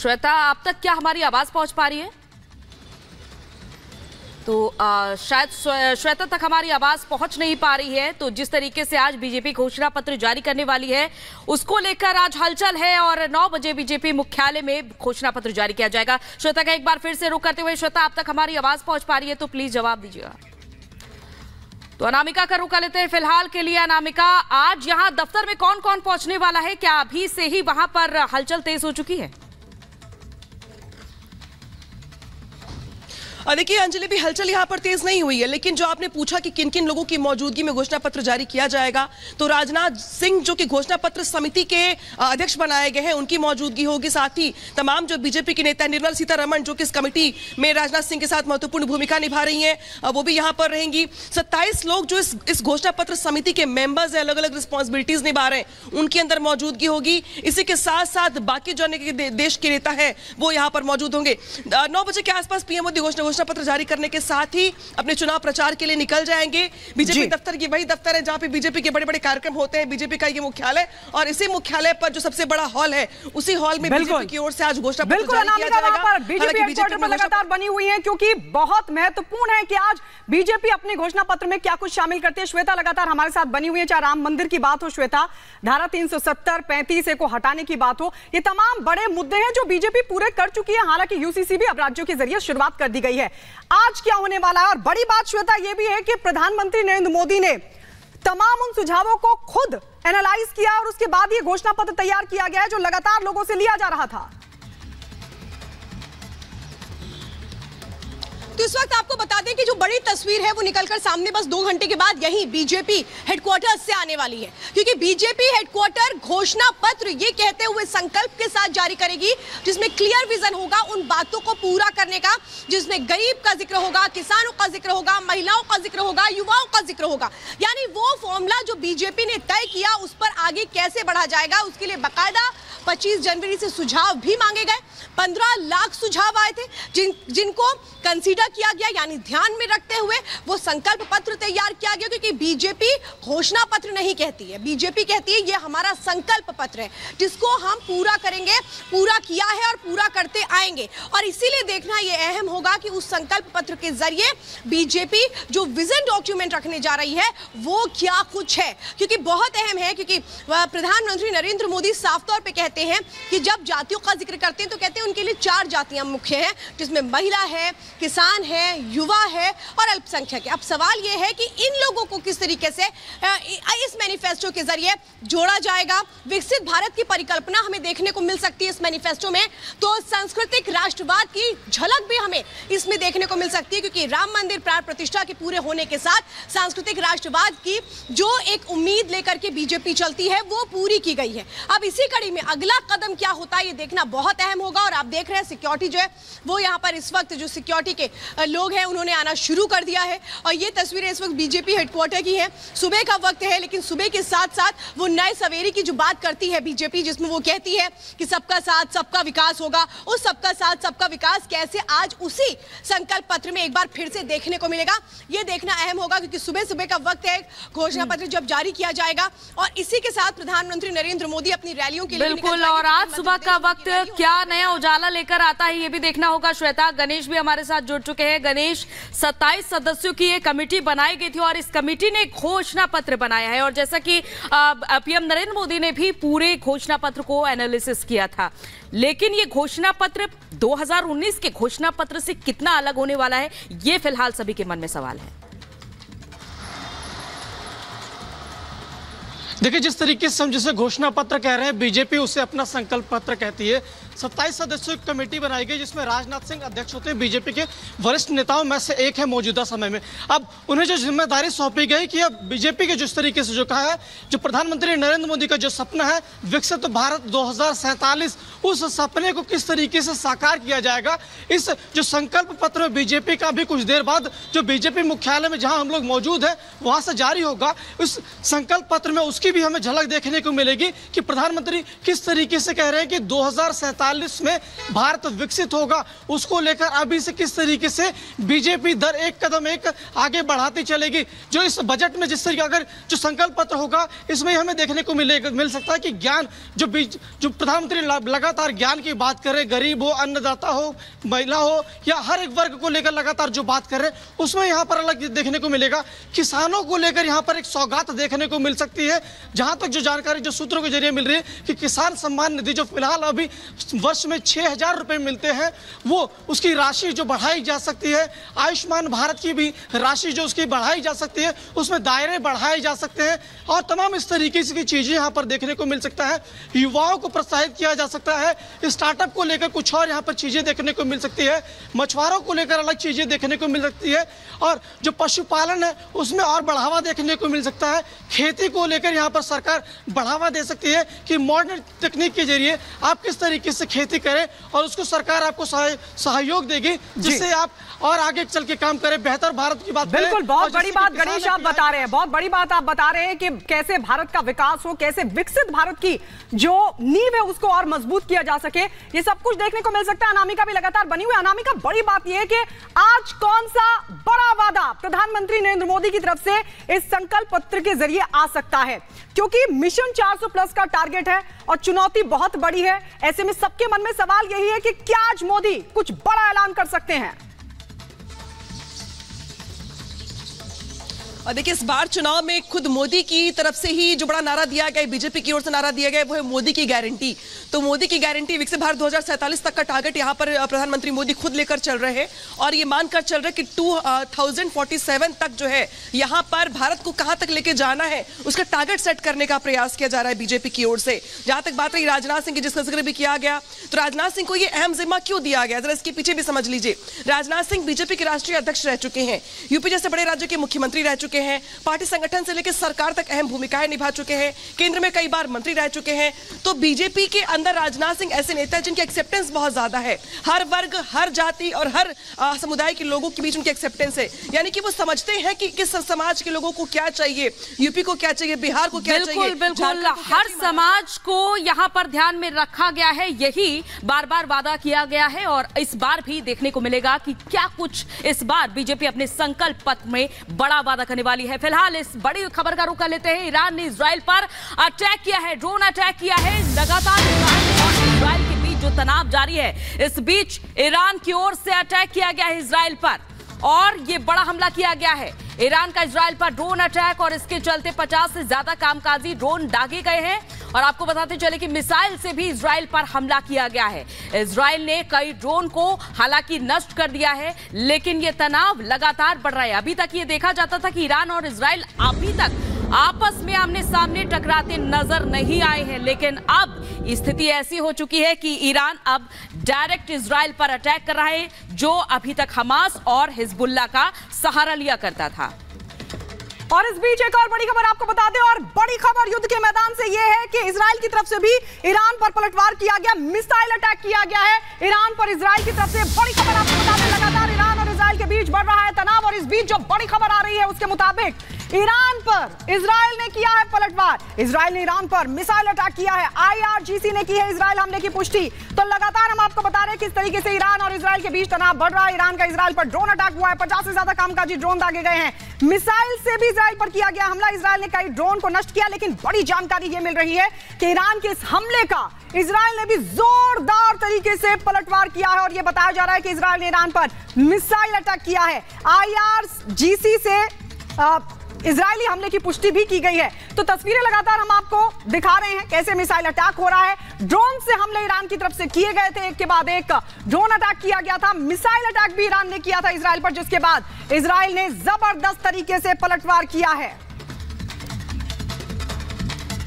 श्वेता, आप तक क्या हमारी आवाज पहुंच पा रही है? तो शायद श्वेता तक हमारी आवाज पहुंच नहीं पा रही है। तो जिस तरीके से आज बीजेपी घोषणा पत्र जारी करने वाली है, उसको लेकर आज हलचल है और 9 बजे बीजेपी मुख्यालय में घोषणा पत्र जारी किया जाएगा। श्वेता का एक बार फिर से रुख करते हुए, श्वेता आप तक हमारी आवाज पहुंच पा रही है तो प्लीज जवाब दीजिएगा। तो अनामिका का रुख कर लेते हैं फिलहाल के लिए। अनामिका, आज यहाँ दफ्तर में कौन कौन पहुंचने वाला है? क्या अभी से ही वहां पर हलचल तेज हो चुकी है? देखिए अंजलि, भी हलचल यहाँ पर तेज नहीं हुई है, लेकिन जो आपने पूछा कि किन किन लोगों की मौजूदगी में घोषणा पत्र जारी किया जाएगा, तो राजनाथ सिंह जो कि घोषणा पत्र समिति के अध्यक्ष बनाए गए हैं, उनकी मौजूदगी होगी। साथ ही तमाम जो बीजेपी के नेता, निर्मला सीतारमण जो कि इस कमेटी में राजनाथ सिंह के साथ महत्वपूर्ण भूमिका निभा रही हैं, वो भी यहाँ पर रहेंगी। 27 लोग जो इस घोषणा पत्र समिति के मेंबर्स हैं, अलग अलग रिस्पॉन्सिबिलिटीज निभा रहे हैं, उनके अंदर मौजूदगी होगी। इसी के साथ साथ बाकी जो देश के नेता है वो यहाँ पर मौजूद होंगे। 9 बजे के आसपास पीएम मोदी घोषणा पत्र जारी करने के साथ ही अपने चुनाव प्रचार के लिए निकल जाएंगे। बीजेपी दफ्तर की वही दफ्तर है जहां पे बीजेपी के बड़े बड़े कार्यक्रम होते हैं, बीजेपी का ये मुख्यालय, और इसी मुख्यालय पर जो सबसे बड़ा हॉल है, उसी हॉल में बीजेपी की ओर से आज घोषणा पत्र जारी किया जाएगा। बीजेपी हेडक्वार्टर पर लगातार बनी हुई है, क्योंकि बहुत महत्वपूर्ण है कि आज बीजेपी अपने घोषणा पत्र में क्या कुछ शामिल करती है। श्वेता लगातार हमारे साथ बनी हुई है, चाहे राम मंदिर की बात हो, श्वेता धारा 370, 35 को हटाने की बात हो, ये तमाम बड़े मुद्दे हैं जो बीजेपी पूरे कर चुकी है। हालांकि यूसीसी भी अब राज्यों के जरिए शुरुआत कर दी गई है। आज क्या होने वाला है? और बड़ी बात श्वेता यह भी है कि प्रधानमंत्री नरेंद्र मोदी ने तमाम उन सुझावों को खुद एनालाइज किया और उसके बाद ये घोषणा पत्र तैयार किया गया है जो लगातार लोगों से लिया जा रहा था। तो इस वक्त आपको बता दें कि जो बड़ी तस्वीर है वो निकलकर सामने बस 2 घंटे के बाद यही बीजेपी हेडक्वार्टर से आने वाली है, क्योंकि बीजेपी हेडक्वार्टर घोषणा पत्र ये कहते हुए संकल्प के साथ जारी करेगी जिसमें क्लियर विजन होगा उन बातों को पूरा करने का, जिसमें गरीब का जिक्र होगा, किसानों का जिक्र होगा, महिलाओं का जिक्र होगा, युवाओं का जिक्र होगा। यानी वो फॉर्मूला जो बीजेपी ने तय किया उस पर आगे कैसे बढ़ा जाएगा, उसके लिए बाकायदा 25 जनवरी से सुझाव भी मांगे गए। 15 लाख सुझाव आए थे जिनको कंसीडर किया गया, यानी ध्यान में रखते हुए वो संकल्प पत्र तैयार किया गया। क्योंकि बीजेपी घोषणा पत्र नहीं कहती है, बीजेपी कहती है ये हमारा संकल्प पत्र है जिसको हम पूरा करेंगे, पूरा किया है और पूरा करते आएंगे। और इसीलिए देखना ये अहम होगा कि उस संकल्प पत्र के जरिए बीजेपी जो विजन डॉक्यूमेंट रखने जा रही है वो क्या कुछ है। क्योंकि बहुत अहम है, क्योंकि प्रधानमंत्री नरेंद्र मोदी साफ तौर पर कहते हैं कि जब जातियों का जिक्र करते हैं तो कहते हैं उनके लिए 4 जातियां मुख्य हैं, जिसमें महिला है, किसान है, युवा है और अल्पसंख्यक है। अब सवाल यह है कि इन लोगों को किस तरीके से इस मैनिफेस्टो के जरिए जोड़ा जाएगा। विकसित भारत की परिकल्पना हमें देखने को मिल सकती है इस मैनिफेस्टो में, तो सांस्कृतिक राष्ट्रवाद की झलक भी हमें इसमें देखने को मिल सकती है, क्योंकि राम मंदिर प्राण प्रतिष्ठा के पूरे होने के साथ सांस्कृतिक राष्ट्रवाद की जो एक उम्मीद लेकर के बीजेपी चलती है वो पूरी की गई है। अब इसी कड़ी में अगला कदम क्या होता है ये देखना बहुत अहम होगा। और आप देख रहे हैं सिक्योरिटी जो है वो यहाँ पर इस वक्त जो सिक्योरिटी के लोग हैं उन्होंने आना शुरू कर दिया है। और ये तस्वीरें इस वक्त बीजेपी हेडक्वार्टर की हैं। सुबह का वक्त है, लेकिन सुबह के साथ साथ वो नए सवेरे की जो बात करती है बीजेपी, जिसमें वो कहती है कि सबका साथ सबका विकास होगा, उस सबका साथ सबका विकास कैसे आज उसी संकल्प पत्र में एक बार फिर से देखने को मिलेगा, ये देखना अहम होगा। क्योंकि सुबह सुबह का वक्त है, घोषणा पत्र जब जारी किया जाएगा और इसी के साथ प्रधानमंत्री नरेंद्र मोदी अपनी रैलियों के लिए बिल्कुल। और आज सुबह का वक्त क्या नया उजाला लेकर आता है ये भी देखना होगा। श्वेता, गणेश भी हमारे साथ जुड़ चुके हैं। गणेश, 27 सदस्यों की एक कमेटी बनाई गई थी और इस कमेटी ने घोषणा पत्र बनाया है, और जैसा कि पीएम नरेंद्र मोदी ने भी पूरे घोषणा पत्र को एनालिसिस किया था, लेकिन ये घोषणा पत्र 2019 के घोषणा पत्र से कितना अलग होने वाला है ये फिलहाल सभी के मन में सवाल है। देखिए, जिस तरीके से हम जिसे घोषणा पत्र कह रहे हैं, बीजेपी उसे अपना संकल्प पत्र कहती है। 27 सदस्यों की कमेटी बनाई गई जिसमें राजनाथ सिंह अध्यक्ष होते हैं, बीजेपी के वरिष्ठ नेताओं में से एक है मौजूदा समय में। अब उन्हें जो जिम्मेदारी सौंपी गई कि अब बीजेपी के जिस तरीके से जो कहा है, जो प्रधानमंत्री नरेंद्र मोदी का जो सपना है विकसित भारत 2047, उस सपने को किस तरीके से साकार किया जाएगा। इस जो संकल्प पत्र बीजेपी का भी कुछ देर बाद जो बीजेपी मुख्यालय में जहां हम लोग मौजूद है वहां से जारी होगा। उस संकल्प पत्र में उसकी इसकी भी हमें झलक देखने को मिलेगी कि प्रधानमंत्री किस तरीके से कह रहे हैं कि 2047 में भारत विकसित होगा, उसको लेकर अभी से किस तरीके से बीजेपी दर एक कदम एक आगे बढ़ाती चलेगी। जो इस बजट में जिस तरीके अगर जो संकल्प पत्र होगा, इसमें हमें देखने को मिल सकता है कि ज्ञान जो प्रधानमंत्री लगातार ज्ञान की बात कर रहे हैं, गरीब हो, अन्नदाता हो, महिला हो या हर एक वर्ग को लेकर लगातार जो बात कर रहे हैं, उसमें यहाँ पर अलग देखने को मिलेगा। किसानों को लेकर यहाँ पर एक सौगात देखने को मिल सकती है। जहां तक जो जानकारी जो सूत्रों के जरिए मिल रही है कि किसान सम्मान निधि जो फिलहाल अभी वर्ष में 6,000 रुपए मिलते हैं, वो उसकी राशि जो बढ़ाई जा सकती है। आयुष्मान भारत की भी राशि जो उसकी बढ़ाई जा सकती है, उसमें दायरे बढ़ाए जा सकते हैं और तमाम इस तरीके की चीजें यहाँ पर देखने को मिल सकता है। युवाओं को प्रोत्साहित किया जा सकता है। स्टार्टअप को लेकर कुछ और यहाँ पर चीजें देखने को मिल सकती है। मछुआरों को लेकर अलग चीजें देखने को मिल सकती है और जो पशुपालन है उसमें और बढ़ावा देखने को मिल सकता है। खेती को लेकर यहाँ पर सरकार बढ़ावा दे सकती है कि मॉडर्न तकनीक के जरिए आप किस तरीके से खेती करें और उसको सरकार आपको सहयोग देगी, जिससे आप और आगे चल के काम करें, बेहतर भारत की बात। बिल्कुल, बहुत बड़ी बात गणेश आप बता रहे हैं, बहुत बड़ी बात आप बता रहे हैं कि कैसे भारत का विकास हो, कैसे विकसित भारत की जो नींव है उसको और मजबूत किया जा सके। ये सब कुछ देखने को मिल सकता है। अनामिका भी लगातार बनी हुई है। अनामिका, बड़ी बात यह है कि आज कौन सा बड़ा वादा प्रधानमंत्री नरेंद्र मोदी की तरफ से इस संकल्प पत्र के जरिए आ सकता है, क्योंकि मिशन 400+ का टारगेट है और चुनौती बहुत बड़ी है। ऐसे में सबके मन में सवाल यही है कि क्या आज मोदी कुछ बड़ा ऐलान कर सकते हैं? और देखिए, इस बार चुनाव में खुद मोदी की तरफ से ही जो बड़ा नारा दिया गया, बीजेपी की ओर से नारा दिया गया, वो है मोदी की गारंटी। तो मोदी की गारंटी, विकसित भारत 2047 तक का टारगेट यहाँ पर प्रधानमंत्री मोदी खुद लेकर चल रहे हैं और ये मानकर चल रहे कि 2047 तक जो है यहाँ पर भारत को कहाँ तक लेके जाना है, उसका टारगेट सेट करने का प्रयास किया जा रहा है बीजेपी की ओर से। जहां तक बात रही राजनाथ सिंह की, जिसका जिक्र भी किया गया, तो राजनाथ सिंह को ये अहम जिम्मा क्यों दिया गया, जरा इसके पीछे भी समझ लीजिए। राजनाथ सिंह बीजेपी के राष्ट्रीय अध्यक्ष रह चुके हैं, यूपी जैसे बड़े राज्य के मुख्यमंत्री रह चुके हैं, पार्टी संगठन से लेकर सरकार तक अहम भूमिकाएं निभा चुके हैं, केंद्र में कई बार मंत्री रह चुके हैं। तो बीजेपी के अंदर राजनाथ सिंह ऐसे नेता हैं जिनकी एक्सेप्टेंस बहुत ज्यादा है, हर वर्ग, हर जाति और हर समुदाय के लोगों के बीच उनकी एक्सेप्टेंस है। यानी कि वो समझते हैं कि किस समाज के लोगों को क्या चाहिए, यूपी को क्या चाहिए, बिहार को क्या चाहिए। बिल्कुल, हर समाज को यहाँ पर ध्यान में रखा गया है, यही बार बार वादा किया गया है और इस बार भी देखने को मिलेगा कि क्या कुछ इस बार बीजेपी अपने संकल्प पत्र में बड़ा वादा करने वाली है। फिलहाल इस बड़ी खबर का रुख कर लेते हैं। ईरान ने इजराइल पर अटैक किया है, ड्रोन अटैक किया है। लगातार ईरान और इजराइल के बीच जो तनाव जारी है, इस बीच ईरान की ओर से अटैक किया गया है इजराइल पर और ये बड़ा हमला किया गया है। ईरान का इजराइल पर ड्रोन अटैक और इसके चलते 50 से ज्यादा कामकाजी ड्रोन दागे गए हैं और आपको बताते चले कि मिसाइल से भी इजराइल पर हमला किया गया है। इजराइल ने कई ड्रोन को हालांकि नष्ट कर दिया है, लेकिन ये तनाव लगातार बढ़ रहा है। अभी तक ये देखा जाता था कि ईरान और इजराइल अभी तक आपस में आमने सामने टकराते नजर नहीं आए हैं, लेकिन अब स्थिति ऐसी हो चुकी है कि ईरान अब डायरेक्ट इजराइल पर अटैक कर रहा है, जो अभी तक हमास और हिजबुल्लाह का सहारा लिया करता था। और इस बीच एक और बड़ी खबर आपको बता दें, और बड़ी खबर युद्ध के मैदान से यह है कि इजराइल की तरफ से भी ईरान पर पलटवार किया गया, मिसाइल अटैक किया गया है ईरान पर इजराइल की तरफ से। बड़ी खबर आपको बता दें, लगातार ईरान और इजराइल के बीच बढ़ रहा है तनाव और इस बीच जो बड़ी खबर आ रही है उसके मुताबिक ईरान पर इजराइल ने किया है पलटवार। इजराइल ने ईरान पर मिसाइल अटैक किया है, IRGC ने की है इजराइल हमले की पुष्टि। तो लगातार हम आपको बता रहे हैं किस तरीके से ईरान और इजराइल के बीच तनाव बढ़ रहा है। ईरान का इजराइल पर ड्रोन अटैक हुआ है, 50 से ज्यादा कामकाजी ड्रोन दागे गए हैं, मिसाइल से भी इजराइल पर किया गया हमला, इजराइल ने कई ड्रोन को नष्ट किया। लेकिन बड़ी जानकारी यह मिल रही है कि ईरान के इस हमले का इजराइल ने भी जोरदार तरीके से पलटवार किया है और यह बताया जा रहा है कि इजराइल ने ईरान पर मिसाइल अटैक किया है। IRGC से इजरायली हमले की पुष्टि भी की गई है। तो तस्वीरें लगातार हम आपको दिखा रहे हैं कैसे मिसाइल अटैक हो रहा है। ड्रोन से हमले ईरान की तरफ से किए गए थे, एक के बाद एक ड्रोन अटैक किया गया था, मिसाइल अटैक भी ईरान ने किया था इजराइल पर, जिसके बाद इजराइल ने जबरदस्त तरीके से पलटवार किया है।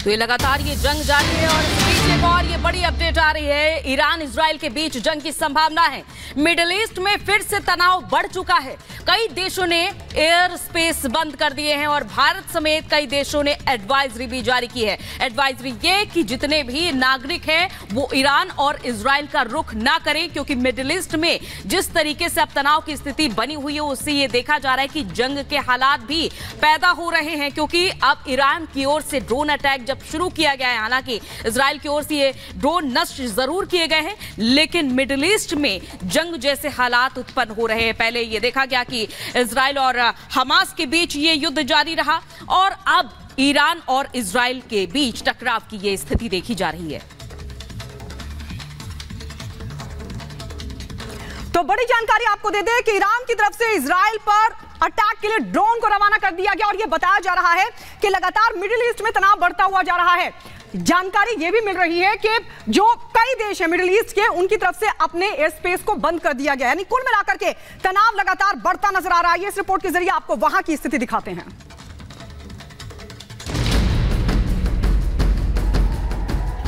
तो ये लगातार ये जंग जारी है और इस बीच एक और ये बड़ी अपडेट आ रही है। ईरान इजराइल के बीच जंग की संभावना है। मिडिल ईस्ट में फिर से तनाव बढ़ चुका है। कई देशों ने एयर स्पेस बंद कर दिए हैं और भारत समेत कई देशों ने एडवाइजरी भी जारी की है। एडवाइजरी ये कि जितने भी नागरिक हैं वो ईरान और इजराइल का रुख ना करें, क्योंकि मिडिल ईस्ट में जिस तरीके से अब तनाव की स्थिति बनी हुई है उससे ये देखा जा रहा है कि जंग के हालात भी पैदा हो रहे हैं। क्योंकि अब ईरान की ओर से ड्रोन अटैक जब शुरू किया गया है, हालांकि इजराइल की ओर से ये ड्रोन नष्ट जरूर किए गए हैं, लेकिन मिडिल ईस्ट में जंग जैसे हालात उत्पन्न हो रहे हैं। पहले ये देखा गया कि इजराइल और हमास के बीच ये युद्ध जारी रहा और अब ईरान और इजराइल के बीच टकराव की ये स्थिति देखी जा रही है। तो बड़ी जानकारी आपको दे दें कि ईरान की तरफ से इजराइल पर अटैक के लिए ड्रोन को रवाना कर दिया गया और यह बताया जा रहा है कि लगातार मिडिल ईस्ट में तनाव बढ़ता हुआ जा रहा है। जानकारी यह भी मिल रही है कि जो कई देश हैं मिडिल ईस्ट के, उनकी तरफ से अपने एयर स्पेस को बंद कर दिया गया, यानी कुल मिलाकर के तनाव लगातार बढ़ता नजर आ रहा है। इस रिपोर्ट के जरिए आपको वहां की स्थिति दिखाते हैं।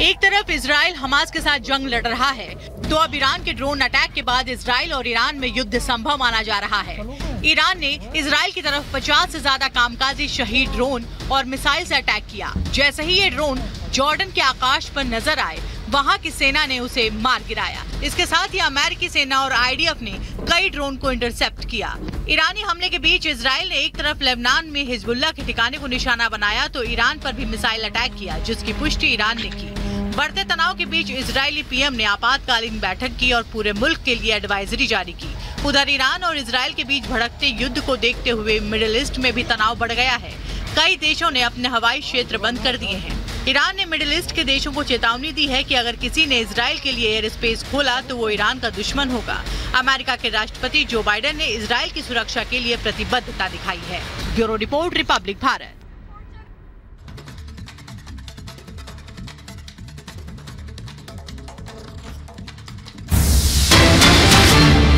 एक तरफ इजराइल हमास के साथ जंग लड़ रहा है, तो अब ईरान के ड्रोन अटैक के बाद इजराइल और ईरान में युद्ध संभव माना जा रहा है। ईरान ने इजराइल की तरफ 50 से ज्यादा कामकाजी शहीद ड्रोन और मिसाइल से अटैक किया। जैसे ही ये ड्रोन जॉर्डन के आकाश पर नजर आए, वहां की सेना ने उसे मार गिराया। इसके साथ ही अमेरिकी सेना और आईडीएफ ने कई ड्रोन को इंटरसेप्ट किया। ईरानी हमले के बीच इजराइल ने एक तरफ लेबनान में हिजबुल्लाह के ठिकाने को निशाना बनाया, तो ईरान पर भी मिसाइल अटैक किया, जिसकी पुष्टि ईरान ने की। बढ़ते तनाव के बीच इजरायली पीएम ने आपातकालीन बैठक की और पूरे मुल्क के लिए एडवाइजरी जारी की। उधर ईरान और इजराइल के बीच भड़कते युद्ध को देखते हुए मिडिल ईस्ट में भी तनाव बढ़ गया है। कई देशों ने अपने हवाई क्षेत्र बंद कर दिए हैं। ईरान ने मिडिल ईस्ट के देशों को चेतावनी दी है कि अगर किसी ने इजराइल के लिए एयर स्पेस खोला तो वो ईरान का दुश्मन होगा। अमेरिका के राष्ट्रपति जो बाइडेन ने इजराइल की सुरक्षा के लिए प्रतिबद्धता दिखाई है। Bureau report, Republic Bharat.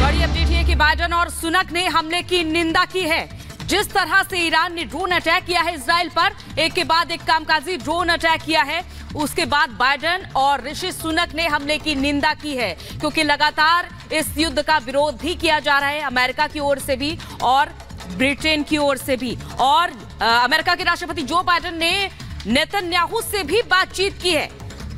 बड़ी अपडेट है कि बाइडेन और सुनक ने हमले की निंदा की है। जिस तरह से ईरान ने ड्रोन अटैक किया है इजराइल पर, एक के बाद एक कामकाजी ड्रोन अटैक किया है, उसके बाद बाइडेन और ऋषि सुनक ने हमले की निंदा की है, क्योंकि लगातार इस युद्ध का विरोध भी किया जा रहा है अमेरिका की ओर से भी और ब्रिटेन की ओर से भी। और अमेरिका के राष्ट्रपति जो बाइडेन ने नेतन्याहू से भी बातचीत की है,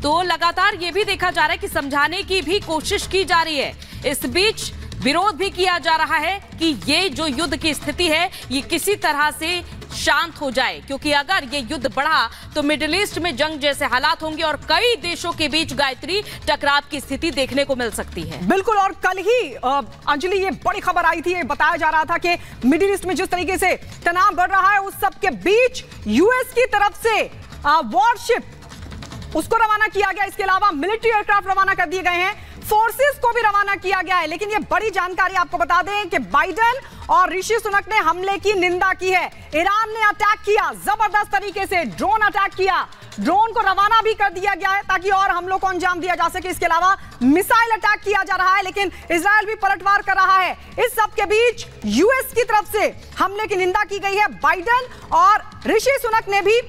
तो लगातार ये भी देखा जा रहा है कि समझाने की भी कोशिश की जा रही है। इस बीच विरोध भी किया जा रहा है कि ये जो युद्ध की स्थिति है ये किसी तरह से शांत हो जाए, क्योंकि अगर ये युद्ध बढ़ा तो मिडिल ईस्ट में जंग जैसे हालात होंगे और कई देशों के बीच गायत्री टकराव की स्थिति देखने को मिल सकती है। बिल्कुल, और कल ही अंजलि ये बड़ी खबर आई थी, ये बताया जा रहा था कि मिडिल ईस्ट में जिस तरीके से तनाव बढ़ रहा है उस सब के बीच यूएस की तरफ से वॉरशिप उसको रवाना किया गया। इसके अलावा मिलिट्री एयरक्राफ्ट रवाना कर दिए गए हैं, फोर्सेस को भी रवाना किया गया है। लेकिन ये बड़ी जानकारी आपको बता दें कि बाइडेन और ऋषि सुनक ने हमले की निंदा की है। ईरान ने अटैक किया, जबरदस्त तरीके से ड्रोन अटैक किया, ड्रोन को रवाना भी कर दिया गया है ताकि और हमलों को अंजाम दिया जा सके। इसके अलावा मिसाइल अटैक किया जा रहा है, लेकिन इजराइल भी पलटवार कर रहा है। इस सब के बीच यूएस की तरफ से हमले की निंदा की गई है। बाइडेन और ऋषि सुनक ने भी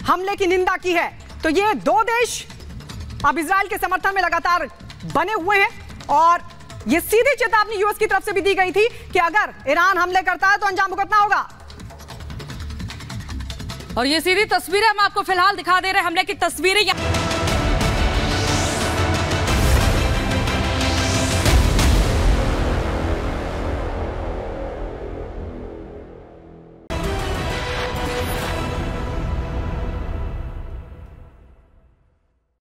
हमले की निंदा की है। तो ये दो देश अब इजराइल के समर्थन में लगातार बने हुए हैं और ये सीधी चेतावनी यूएस की तरफ से भी दी गई थी कि अगर ईरान हमले करता है तो अंजाम भुगतना होगा। और ये सीधी तस्वीरें हम आपको फिलहाल दिखा दे रहे हैं, हमले की तस्वीरें।